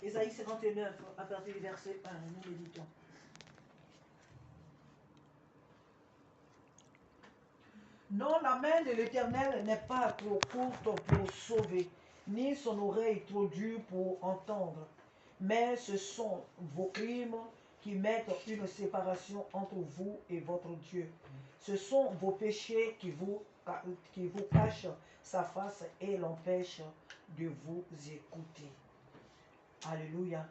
Ésaïe 59, à partir du verset 1, nous méditons. Non, la main de l'Éternel n'est pas trop courte pour sauver, ni son oreille trop dure pour entendre. Mais ce sont vos crimes qui mettent une séparation entre vous et votre Dieu. Ce sont vos péchés qui vous cachent sa face et l'empêchent de vous écouter. Alléluia.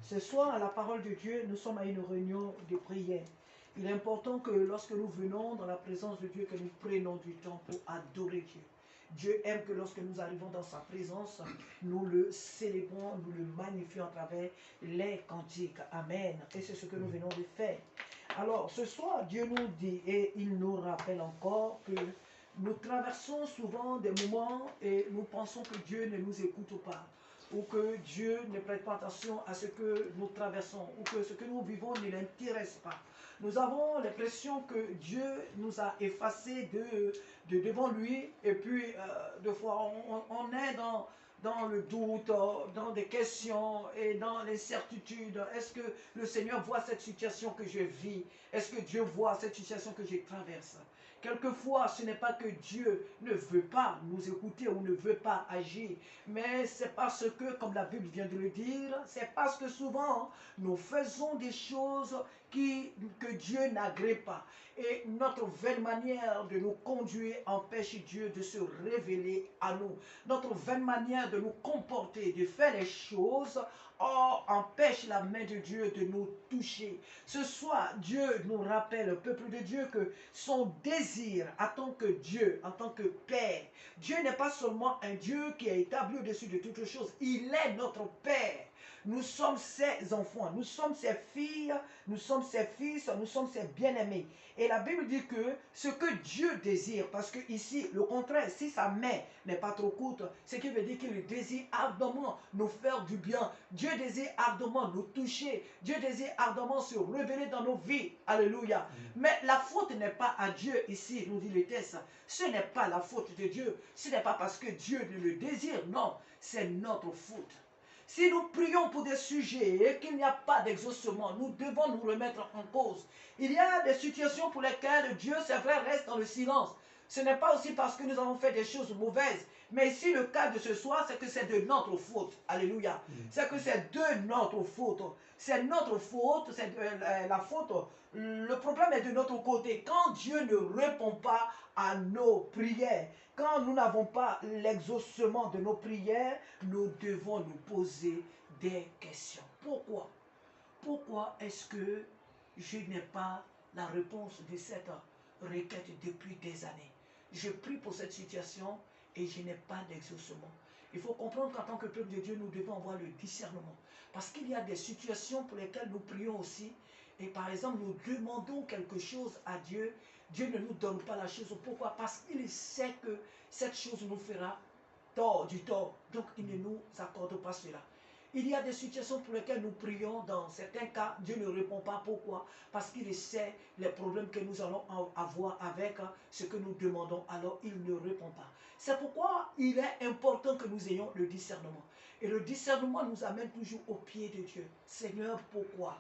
Ce soir, à la parole de Dieu, nous sommes à une réunion de prière. Il est important que lorsque nous venons dans la présence de Dieu, que nous prenions du temps pour adorer Dieu. Dieu aime que lorsque nous arrivons dans sa présence, nous le célébrons, nous le magnifions à travers les cantiques. Amen. Et c'est ce que nous venons de faire. Alors, ce soir, Dieu nous dit, et il nous rappelle encore que nous traversons souvent des moments et nous pensons que Dieu ne nous écoute pas, ou que Dieu ne prête pas attention à ce que nous traversons, ou que ce que nous vivons ne l'intéresse pas. Nous avons l'impression que Dieu nous a effacés de devant lui, et puis des fois on est dans le doute, dans des questions et dans l'incertitude. Est-ce que le Seigneur voit cette situation que je vis? Est-ce que Dieu voit cette situation que je traverse? Quelquefois, ce n'est pas que Dieu ne veut pas nous écouter ou ne veut pas agir, mais c'est parce que, comme la Bible vient de le dire, c'est parce que souvent nous faisons des choses que Dieu n'agrée pas. Et notre vaine manière de nous conduire empêche Dieu de se révéler à nous. Notre vaine manière de nous comporter, de faire les choses, empêche la main de Dieu de nous toucher. Ce soir, Dieu nous rappelle, le peuple de Dieu, que son désir en tant que Dieu, en tant que Père, Dieu n'est pas seulement un Dieu qui est établi au-dessus de toutes choses, il est notre Père. Nous sommes ses enfants, nous sommes ses filles, nous sommes ses fils, nous sommes ses bien-aimés. Et la Bible dit que ce que Dieu désire, parce que ici, le contraire, si sa main n'est pas trop courte, ce qui veut dire qu'il désire ardemment nous faire du bien. Dieu désire ardemment nous toucher. Dieu désire ardemment se révéler dans nos vies. Alléluia. Mais la faute n'est pas à Dieu ici, nous dit le texte. Ce n'est pas la faute de Dieu. Ce n'est pas parce que Dieu ne le désire. Non, c'est notre faute. Si nous prions pour des sujets et qu'il n'y a pas d'exaucement, nous devons nous remettre en cause. Il y a des situations pour lesquelles Dieu, c'est vrai, reste dans le silence. Ce n'est pas aussi parce que nous avons fait des choses mauvaises. Mais ici, le cas de ce soir, c'est que c'est de notre faute. Alléluia. C'est que c'est de notre faute. C'est notre faute, c'est la faute. Le problème est de notre côté. Quand Dieu ne répond pas à nos prières, quand nous n'avons pas l'exaucement de nos prières, nous devons nous poser des questions. Pourquoi? Pourquoi est-ce que je n'ai pas la réponse de cette requête depuis des années? Je prie pour cette situation et je n'ai pas d'exaucement. Il faut comprendre qu'en tant que peuple de Dieu, nous devons avoir le discernement. Parce qu'il y a des situations pour lesquelles nous prions aussi. Et par exemple, nous demandons quelque chose à Dieu. Dieu ne nous donne pas la chose. Pourquoi? Parce qu'il sait que cette chose nous fera du tort. Donc, il ne nous accorde pas cela. Il y a des situations pour lesquelles nous prions. Dans certains cas, Dieu ne répond pas. Pourquoi? Parce qu'il sait les problèmes que nous allons avoir avec ce que nous demandons. Alors, il ne répond pas. C'est pourquoi il est important que nous ayons le discernement. Et le discernement nous amène toujours au pied de Dieu. Seigneur, pourquoi?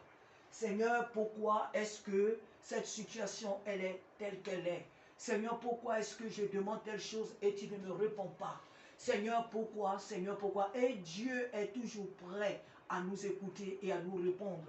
Seigneur, pourquoi est-ce que cette situation, elle est telle qu'elle est? Seigneur, pourquoi est-ce que je demande telle chose et tu ne me réponds pas? Seigneur, pourquoi? Seigneur, pourquoi? Et Dieu est toujours prêt à nous écouter et à nous répondre.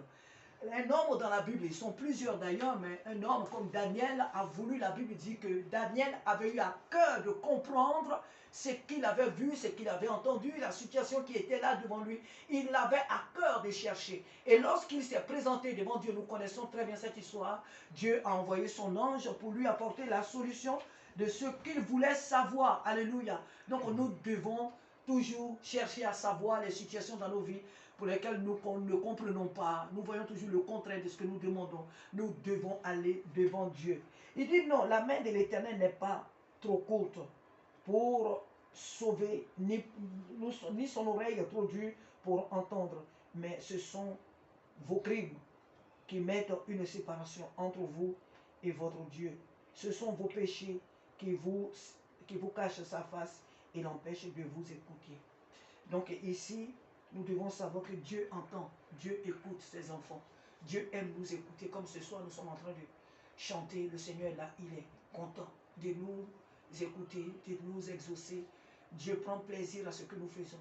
Un homme dans la Bible, ils sont plusieurs d'ailleurs, mais un homme comme Daniel a voulu, la Bible dit que Daniel avait eu à cœur de comprendre ce qu'il avait vu, ce qu'il avait entendu, la situation qui était là devant lui. Il avait à cœur de chercher. Et lorsqu'il s'est présenté devant Dieu, nous connaissons très bien cette histoire, Dieu a envoyé son ange pour lui apporter la solution de ce qu'il voulait savoir. Alléluia. Donc nous devons toujours chercher à savoir les situations dans nos vies pour lesquelles nous ne comprenons pas. Nous voyons toujours le contraire de ce que nous demandons. Nous devons aller devant Dieu. Il dit non, la main de l'Éternel n'est pas trop courte pour sauver, ni son oreille trop dure pour entendre. Mais ce sont vos crimes qui mettent une séparation entre vous et votre Dieu. Ce sont vos péchés qui vous cachent sa face et l'empêchent de vous écouter. Donc ici, Nous devons savoir que Dieu entend, Dieu écoute ses enfants. Dieu aime nous écouter, comme ce soir nous sommes en train de chanter. Le Seigneur est là, il est content de nous écouter, de nous exaucer. Dieu prend plaisir à ce que nous faisons.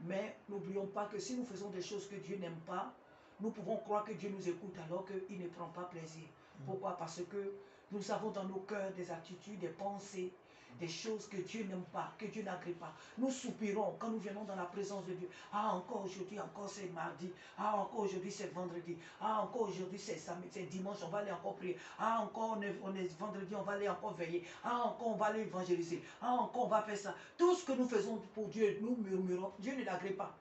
Mais n'oublions pas que si nous faisons des choses que Dieu n'aime pas, nous pouvons croire que Dieu nous écoute alors qu'il ne prend pas plaisir. Pourquoi? Parce que nous avons dans nos cœurs des attitudes, des pensées, des choses que Dieu n'aime pas, que Dieu n'agrée pas. Nous soupirons quand nous venons dans la présence de Dieu. Ah, encore aujourd'hui, encore c'est mardi. Ah, encore aujourd'hui c'est vendredi. Ah, encore aujourd'hui c'est samedi, c'est dimanche, on va aller encore prier. Ah, encore on est vendredi, on va aller encore veiller. Ah, encore on va aller évangéliser. Ah, encore on va faire ça. Tout ce que nous faisons pour Dieu, nous murmurons. Dieu ne l'agrée pas.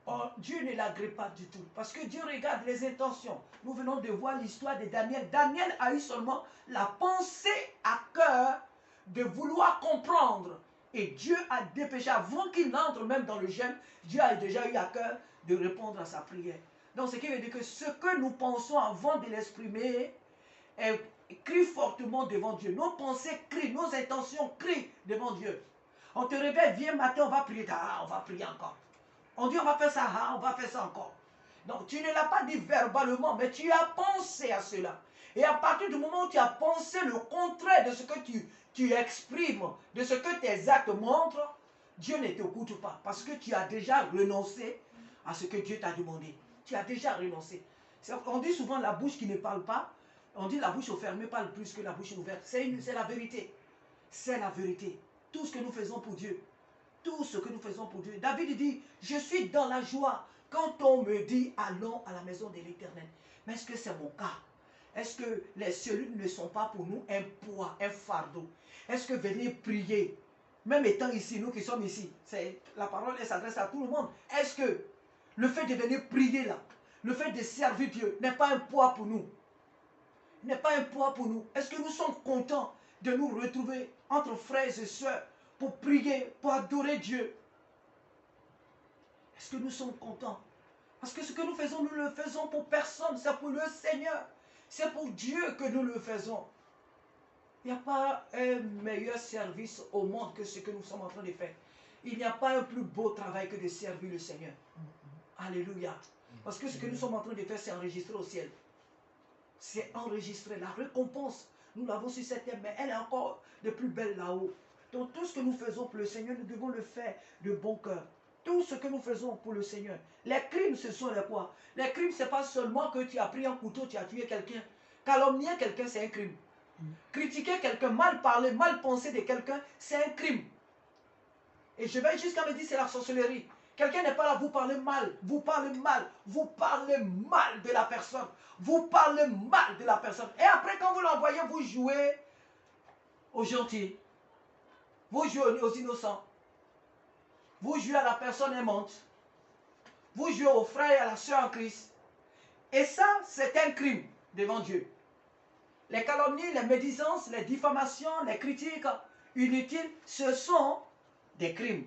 Oh, Dieu ne l'agrée pas du tout. Parce que Dieu regarde les intentions. Nous venons de voir l'histoire de Daniel. Daniel a eu seulement la pensée à cœur de vouloir comprendre. Et Dieu a dépêché, avant qu'il entre même dans le jeûne, Dieu a déjà eu à cœur de répondre à sa prière. Donc ce qui veut dire que ce que nous pensons avant de l'exprimer crie fortement devant Dieu. Nos pensées crient, nos intentions crient devant Dieu. On te réveille, viens matin, on va prier. Ah, on va prier encore. On dit on va faire ça, ah, on va faire ça encore. Donc tu ne l'as pas dit verbalement, mais tu as pensé à cela. Et à partir du moment où tu as pensé le contraire de ce que tu exprimes, de ce que tes actes montrent, Dieu ne t'écoute pas. Parce que tu as déjà renoncé à ce que Dieu t'a demandé. Tu as déjà renoncé. On dit souvent la bouche qui ne parle pas. On dit la bouche fermée parle plus que la bouche ouverte. C'est la vérité. C'est la vérité. Tout ce que nous faisons pour Dieu. Tout ce que nous faisons pour Dieu. David dit, je suis dans la joie quand on me dit, allons à la maison de l'Éternel. Mais est-ce que c'est mon cas? Est-ce que les cellules ne sont pas pour nous un poids, un fardeau? Est-ce que venir prier, même étant ici, nous qui sommes ici, la parole s'adresse à tout le monde. Est-ce que le fait de venir prier là, le fait de servir Dieu n'est pas un poids pour nous? N'est pas un poids pour nous? Est-ce que nous sommes contents de nous retrouver entre frères et sœurs pour prier, pour adorer Dieu? Est-ce que nous sommes contents? Parce que ce que nous faisons, nous ne le faisons pour personne, c'est pour le Seigneur. C'est pour Dieu que nous le faisons. Il n'y a pas un meilleur service au monde que ce que nous sommes en train de faire. Il n'y a pas un plus beau travail que de servir le Seigneur. Alléluia. Parce que ce que nous sommes en train de faire, c'est enregistré au ciel. C'est enregistré. La récompense, nous l'avons sur cette terre, mais elle est encore de plus belle là-haut. Donc tout ce que nous faisons pour le Seigneur, nous devons le faire de bon cœur. Tout ce que nous faisons pour le Seigneur. Les crimes, ce sont les quoi? Les crimes, ce n'est pas seulement que tu as pris un couteau, tu as tué quelqu'un. Calomnier quelqu'un, c'est un crime. Critiquer quelqu'un, mal parler, mal penser de quelqu'un, c'est un crime. Et je vais jusqu'à me dire, c'est la sorcellerie. Quelqu'un n'est pas là, vous parlez mal, vous parlez mal, vous parlez mal de la personne. Vous parlez mal de la personne. Et après, quand vous l'envoyez, vous jouez aux gentils. Vous jouez aux innocents. Vous jouez à la personne aimante. Vous jouez aux frères et à la sœur en Christ. Et ça, c'est un crime devant Dieu. Les calomnies, les médisances, les diffamations, les critiques inutiles, ce sont des crimes.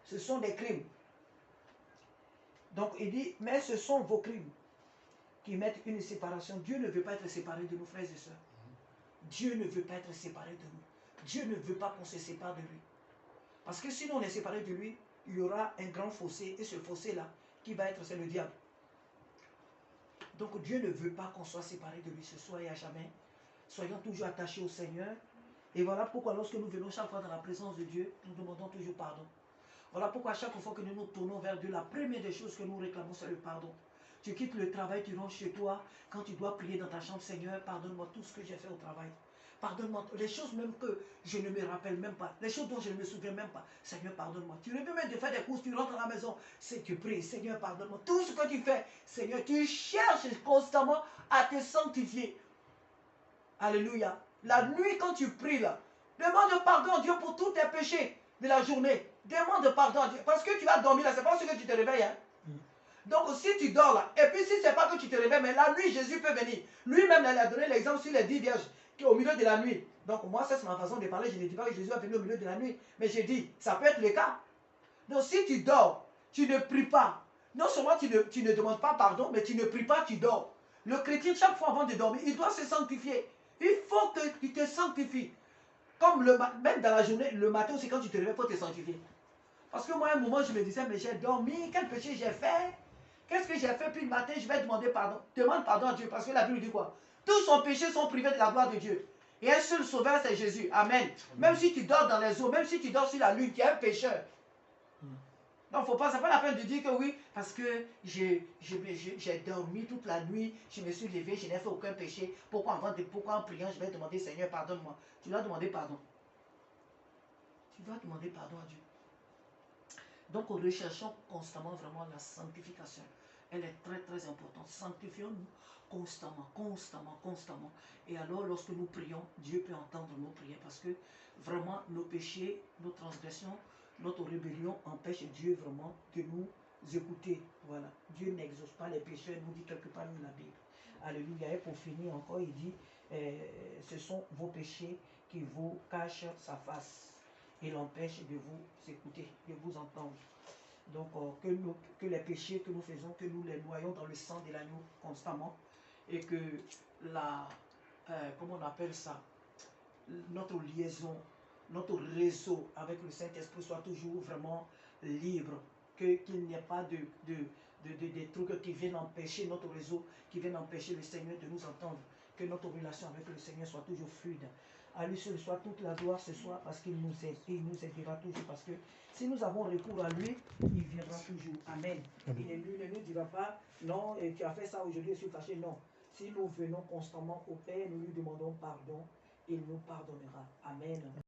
Ce sont des crimes. Donc il dit, mais ce sont vos crimes qui mettent une séparation. Dieu ne veut pas être séparé de nous, frères et sœurs. Dieu ne veut pas être séparé de nous. Dieu ne veut pas qu'on se sépare de lui. Parce que sinon on est séparé de lui, il y aura un grand fossé. Et ce fossé-là, qui va être, c'est le diable. Donc Dieu ne veut pas qu'on soit séparé de lui ce soir et à jamais. Soyons toujours attachés au Seigneur. Et voilà pourquoi lorsque nous venons chaque fois dans la présence de Dieu, nous demandons toujours pardon. Voilà pourquoi chaque fois que nous nous tournons vers Dieu, la première des choses que nous réclamons, c'est le pardon. Tu quittes le travail, tu rentres chez toi. Quand tu dois prier dans ta chambre, Seigneur, pardonne-moi tout ce que j'ai fait au travail. Pardonne-moi les choses même que je ne me rappelle même pas. Les choses dont je ne me souviens même pas. Seigneur, pardonne-moi. Tu rêves même de faire des courses, tu rentres à la maison. Tu pries, Seigneur, pardonne-moi. Tout ce que tu fais, Seigneur, tu cherches constamment à te sanctifier. Alléluia. La nuit, quand tu pries là, demande pardon à Dieu pour tous tes péchés de la journée. Demande pardon à Dieu. Parce que tu vas dormir là, c'est pas ce que tu te réveilles. Hein? Donc si tu dors là, et puis si c'est pas que tu te réveilles, mais la nuit, Jésus peut venir. Lui-même, il a donné l'exemple sur les 10 vierges qui au milieu de la nuit. Donc moi, ça c'est ma façon de parler. Je ne dis pas que Jésus va venir au milieu de la nuit. Mais je dis, ça peut être le cas. Donc si tu dors, tu ne pries pas. Non seulement tu ne demandes pas pardon, mais tu ne pries pas, tu dors. Le chrétien, chaque fois avant de dormir, il doit se sanctifier. Il faut que tu te sanctifies. Comme même dans la journée, le matin aussi, quand tu te réveilles, il faut te sanctifier. Parce que moi, à un moment, je me disais, mais j'ai dormi, quel péché j'ai fait? Qu'est-ce que j'ai fait? Puis le matin, je vais demander pardon. Demande pardon à Dieu, parce que la Bible dit quoi? Tous son péchés sont privés de la gloire de Dieu. Et un seul sauveur, c'est Jésus. Amen. Même si tu dors dans les eaux, même si tu dors sur la lune, tu es un pécheur. Donc, faut pas, c'est pas la peine de dire que oui, parce que j'ai dormi toute la nuit, je me suis levé, je n'ai fait aucun péché. Pourquoi en priant, je vais demander, Seigneur, pardonne-moi. Tu dois demander pardon. Tu dois demander pardon à Dieu. Donc, recherchons constamment vraiment la sanctification. Elle est très, très importante. Sanctifions-nous constamment, constamment, constamment. Et alors, lorsque nous prions, Dieu peut entendre nos prières parce que vraiment, nos péchés, nos transgressions, notre rébellion empêche Dieu vraiment de nous écouter. Voilà. Dieu n'exauce pas les pécheurs, nous dit quelque part dans la Bible. Alléluia. Et pour finir encore, il dit, ce sont vos péchés qui vous cachent sa face et l'empêche de vous écouter, de vous entendre. Donc, que les péchés que nous faisons, que nous les noyons dans le sang de l'agneau constamment et que comment on appelle ça, notre liaison, notre réseau avec le Saint-Esprit soit toujours vraiment libre, qu'il n'y ait pas des trucs qui viennent empêcher notre réseau, qui viennent empêcher le Seigneur de nous entendre, que notre relation avec le Seigneur soit toujours fluide. À lui seul soit toute la gloire ce soir parce qu'il nous aide et il nous aidera toujours parce que si nous avons recours à lui, il viendra toujours. Amen. Il ne nous dira pas non, et tu as fait ça aujourd'hui, je suis fâché. Non. Si nous venons constamment au Père, nous lui demandons pardon, il nous pardonnera. Amen.